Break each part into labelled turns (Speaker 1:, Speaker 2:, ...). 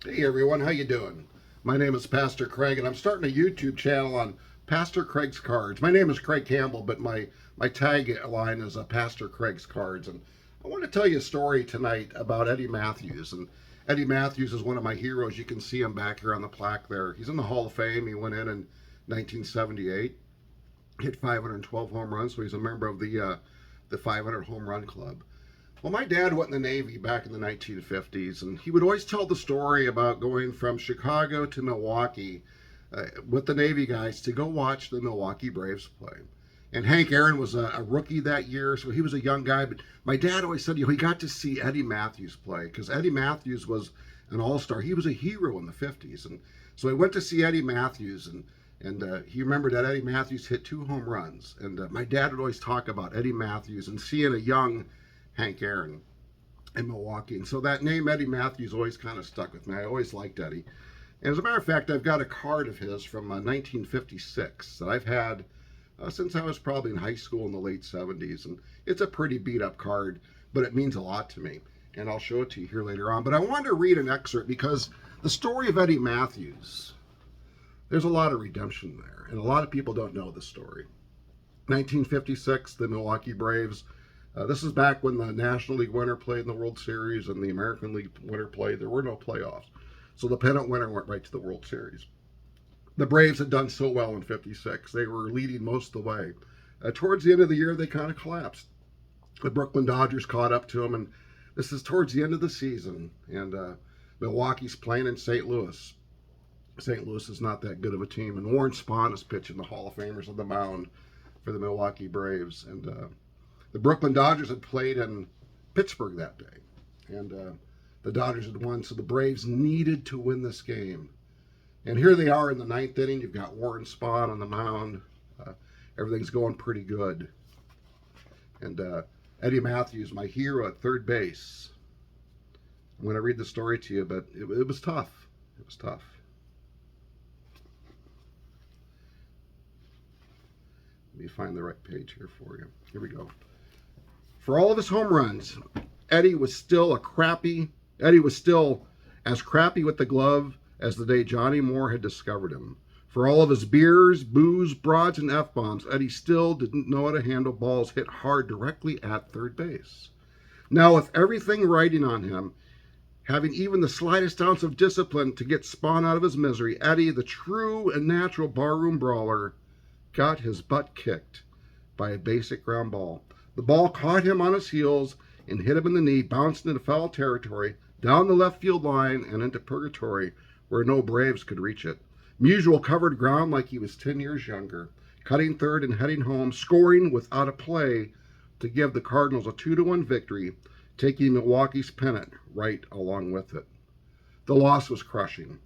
Speaker 1: Hey everyone, how you doing? My name is Pastor Craig, and I'm starting a YouTube channel on Pastor Craig's Cards. My name is Craig Campbell, but my tagline is Pastor Craig's Cards. And I want to tell you a story tonight about Eddie Mathews. And Eddie Mathews is one of my heroes. You can see him back here on the plaque there. He's in the Hall of Fame. He went in 1978, hit 512 home runs, so he's a member of the 500 home run club. Well, my dad went in the Navy back in the 1950s, and he would always tell the story about going from Chicago to Milwaukee with the Navy guys to go watch the Milwaukee Braves play. And Hank Aaron was a rookie that year, so he was a young guy. But my dad always said, he got to see Eddie Mathews play because Eddie Mathews was an all-star. He was a hero in the 50s. And so I went to see Eddie Mathews, and he remembered that Eddie Mathews hit 2 home runs. And my dad would always talk about Eddie Mathews and seeing a young Hank Aaron in Milwaukee. And so that name Eddie Mathews always kind of stuck with me. I always liked Eddie. And as a matter of fact, I've got a card of his from 1956 that I've had since I was probably in high school in the late 70s. And it's a pretty beat up card, but it means a lot to me. And I'll show it to you here later on. But I wanted to read an excerpt because the story of Eddie Mathews, there's a lot of redemption there. And a lot of people don't know the story. 1956, the Milwaukee Braves. This is back when the National League winner played in the World Series and the American League winner played. There were no playoffs. So the pennant winner went right to the World Series. The Braves had done so well in 56. They were leading most of the way. Towards the end of the year, they kind of collapsed. The Brooklyn Dodgers caught up to them, and this is towards the end of the season. And Milwaukee's playing in St. Louis. St. Louis is not that good of a team. And Warren Spahn is pitching, the Hall of Famers on the mound for the Milwaukee Braves. And the Brooklyn Dodgers had played in Pittsburgh that day. And the Dodgers had won, so the Braves needed to win this game. And here they are in the ninth inning. You've got Warren Spahn on the mound. Everything's going pretty good. And Eddie Mathews, my hero at third base. I'm going to read the story to you, but it was tough. It was tough. Let me find the right page here for you. Here we go. For all of his home runs, Eddie was still as crappy with the glove as the day Johnny Moore had discovered him. For all of his beers, booze, broads, and F-bombs, Eddie still didn't know how to handle balls hit hard directly at third base. Now, with everything riding on him, having even the slightest ounce of discipline to get Spahn out of his misery, Eddie, the true and natural barroom brawler, got his butt kicked by a basic ground ball. The ball caught him on his heels and hit him in the knee, bounced into foul territory, down the left field line and into purgatory where no Braves could reach it. Musial covered ground like he was 10 years younger, cutting third and heading home, scoring without a play to give the Cardinals a 2-1 victory, taking Milwaukee's pennant right along with it. The loss was crushing.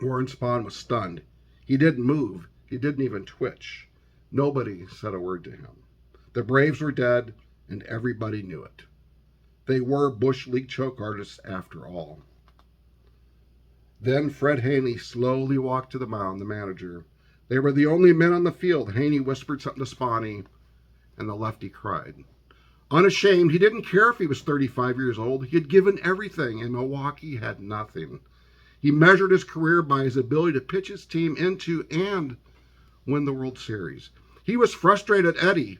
Speaker 1: Warren Spahn was stunned. He didn't move. He didn't even twitch. Nobody said a word to him. The Braves were dead, and everybody knew it. They were Bush League choke artists after all. Then Fred Haney slowly walked to the mound, the manager. They were the only men on the field. Haney whispered something to Spahny, and the lefty cried. Unashamed, he didn't care if he was 35 years old. He had given everything, and Milwaukee had nothing. He measured his career by his ability to pitch his team into and win the World Series. He was frustrated at Eddie,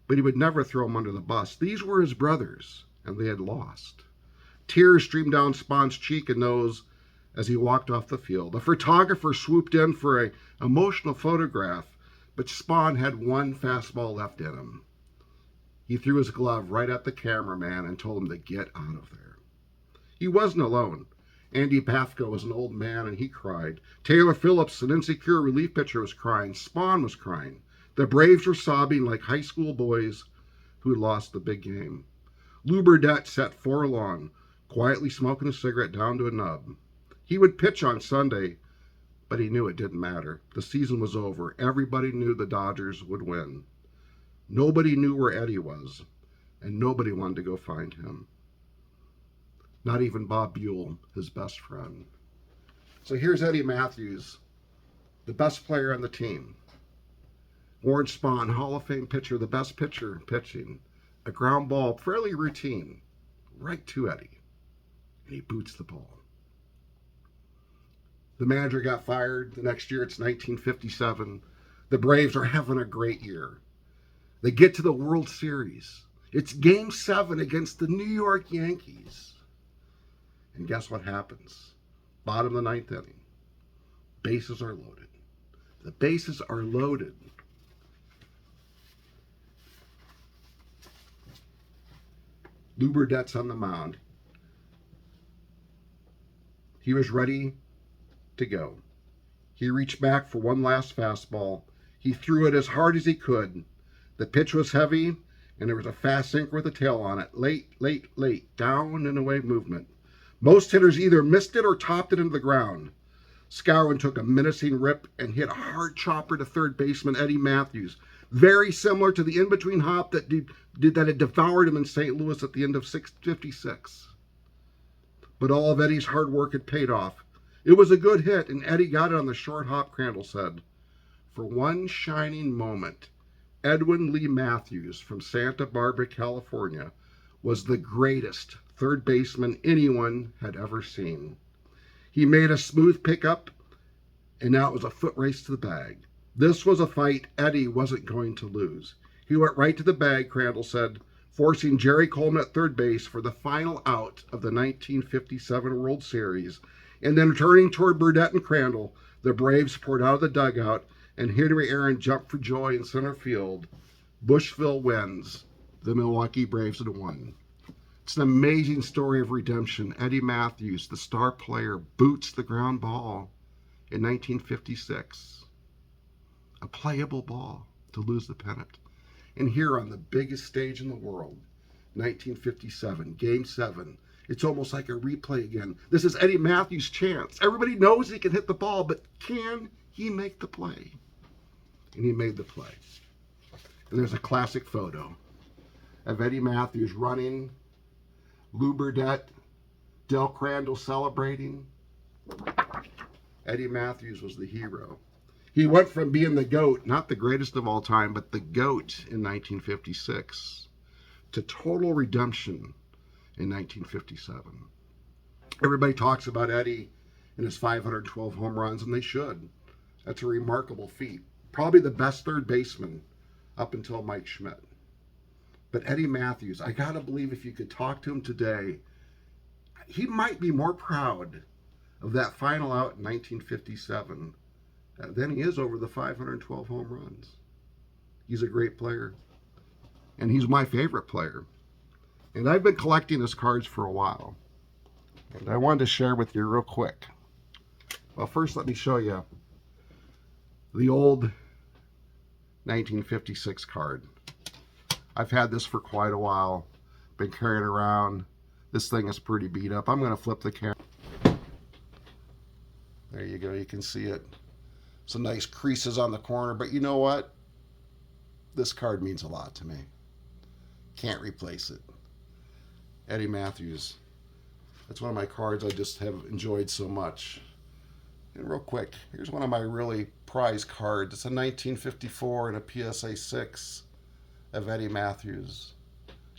Speaker 1: but he would never throw him under the bus. These were his brothers, and they had lost. Tears streamed down Spahn's cheek and nose as he walked off the field. A photographer swooped in for an emotional photograph, but Spahn had one fastball left in him. He threw his glove right at the cameraman and told him to get out of there. He wasn't alone. Andy Pafko was an old man, and he cried. Taylor Phillips, an insecure relief pitcher, was crying. Spahn was crying. The Braves were sobbing like high school boys who had lost the big game. Lou Burdette sat forlorn, quietly smoking a cigarette down to a nub. He would pitch on Sunday, but he knew it didn't matter. The season was over. Everybody knew the Dodgers would win. Nobody knew where Eddie was, and nobody wanted to go find him. Not even Bob Buell, his best friend. So here's Eddie Mathews, the best player on the team. Warren Spahn, Hall of Fame pitcher, the best pitcher pitching. A ground ball, fairly routine, right to Eddie. And he boots the ball. The manager got fired. The next year, it's 1957. The Braves are having a great year. They get to the World Series. It's Game 7 against the New York Yankees. And guess what happens? Bottom of the 9th inning. Bases are loaded. The bases are loaded. Lou Burdett's on the mound. He was ready to go. He reached back for one last fastball. He threw it as hard as he could. The pitch was heavy, and there was a fast sinker with a tail on it. Late, late, late, down and away movement. Most hitters either missed it or topped it into the ground. Skowron took a menacing rip and hit a hard chopper to third baseman Eddie Mathews. Very similar to the in-between hop that had devoured him in St. Louis at the end of 56. But all of Eddie's hard work had paid off. It was a good hit, and Eddie got it on the short hop, Crandall said. For one shining moment, Edwin Lee Mathews from Santa Barbara, California, was the greatest third baseman anyone had ever seen. He made a smooth pickup, and now it was a foot race to the bag. This was a fight Eddie wasn't going to lose. He went right to the bag, Crandall said, forcing Jerry Coleman at third base for the final out of the 1957 World Series. And then turning toward Burdett and Crandall, the Braves poured out of the dugout, and Henry Aaron jumped for joy in center field. Bushville wins. The Milwaukee Braves had won. It's an amazing story of redemption. Eddie Mathews, the star player, boots the ground ball in 1956. A playable ball to lose the pennant. And here on the biggest stage in the world, 1957, Game 7, it's almost like a replay again. This is Eddie Mathews' chance. Everybody knows he can hit the ball, but can he make the play? And he made the play. And there's a classic photo of Eddie Mathews running, Lou Burdett, Del Crandall celebrating. Eddie Mathews was the hero. He went from being the GOAT, not the greatest of all time, but the GOAT in 1956, to total redemption in 1957. Everybody talks about Eddie and his 512 home runs, and they should. That's a remarkable feat. Probably the best third baseman up until Mike Schmidt. But Eddie Mathews, I gotta believe if you could talk to him today, he might be more proud of that final out in 1957 than he is over the 512 home runs. He's a great player, and he's my favorite player. And I've been collecting his cards for a while, and I wanted to share with you real quick. Well, first let me show you the old 1956 card. I've had this for quite a while, been carrying around. This thing is pretty beat up. I'm going to flip the camera. There you go, you can see it. Some nice creases on the corner, but you know what? This card means a lot to me. Can't replace it. Eddie Mathews. That's one of my cards I just have enjoyed so much. And real quick, here's one of my really prized cards. It's a 1954 and a PSA 6 of Eddie Mathews.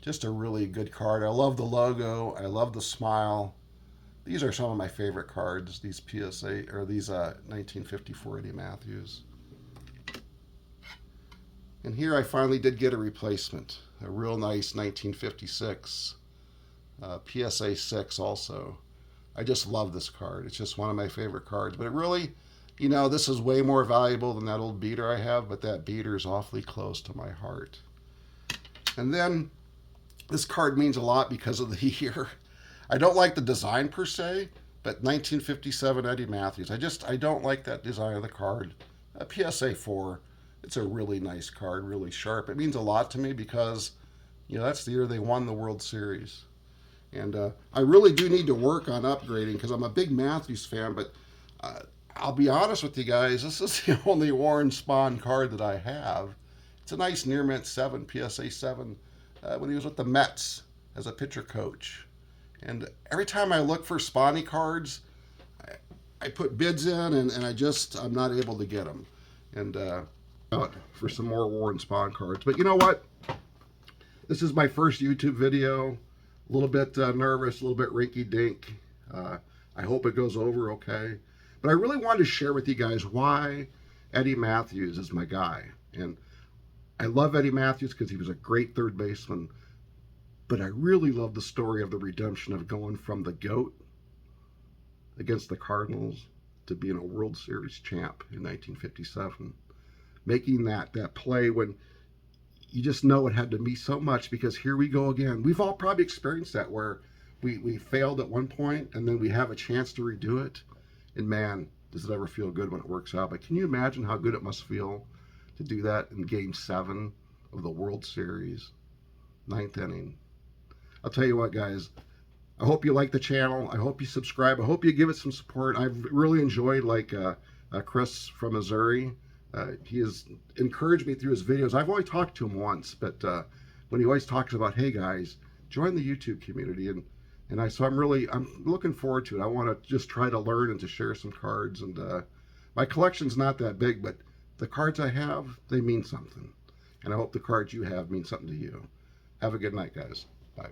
Speaker 1: Just a really good card. I love the logo. I love the smile. These are some of my favorite cards, these PSA, or these 1954 Eddie Mathews. And here I finally did get a replacement. A real nice 1956 PSA 6 also. I just love this card. It's just one of my favorite cards. But it really, you know, this is way more valuable than that old beater I have, but that beater is awfully close to my heart. And then this card means a lot because of the year. I don't like the design per se, but 1957 Eddie Mathews. I don't like that design of the card. A PSA 4, it's a really nice card, really sharp. It means a lot to me because, you know, that's the year they won the World Series. And I really do need to work on upgrading because I'm a big Mathews fan, but I'll be honest with you guys, this is the only Warren Spahn card that I have. It's a nice near mint 7, PSA 7, when he was with the Mets as a pitcher coach. And every time I look for Spahny cards, I put bids in, and I'm not able to get them. And out for some more Warren Spahn cards. But you know what? This is my first YouTube video. A little bit nervous, a little bit rinky-dink. I hope it goes over okay. But I really wanted to share with you guys why Eddie Mathews is my guy. And I love Eddie Mathews because he was a great third baseman. But I really love the story of the redemption of going from the GOAT against the Cardinals to being a World Series champ in 1957. Making that play when you just know it had to be so much, because here we go again. We've all probably experienced that where we failed at one point and then we have a chance to redo it. And man, does it ever feel good when it works out. But can you imagine how good it must feel to do that in Game 7 of the World Series, 9th inning? I'll tell you what, guys, I hope you like the channel. I hope you subscribe. I hope you give it some support. I've really enjoyed, like Chris from Missouri. He has encouraged me through his videos. I've only talked to him once, but when he always talks about, hey guys, join the YouTube community, so I'm looking forward to it. I want to just try to learn and to share some cards, and my collection's not that big, but the cards I have, they mean something, and I hope the cards you have mean something to you. Have a good night, guys. Bye.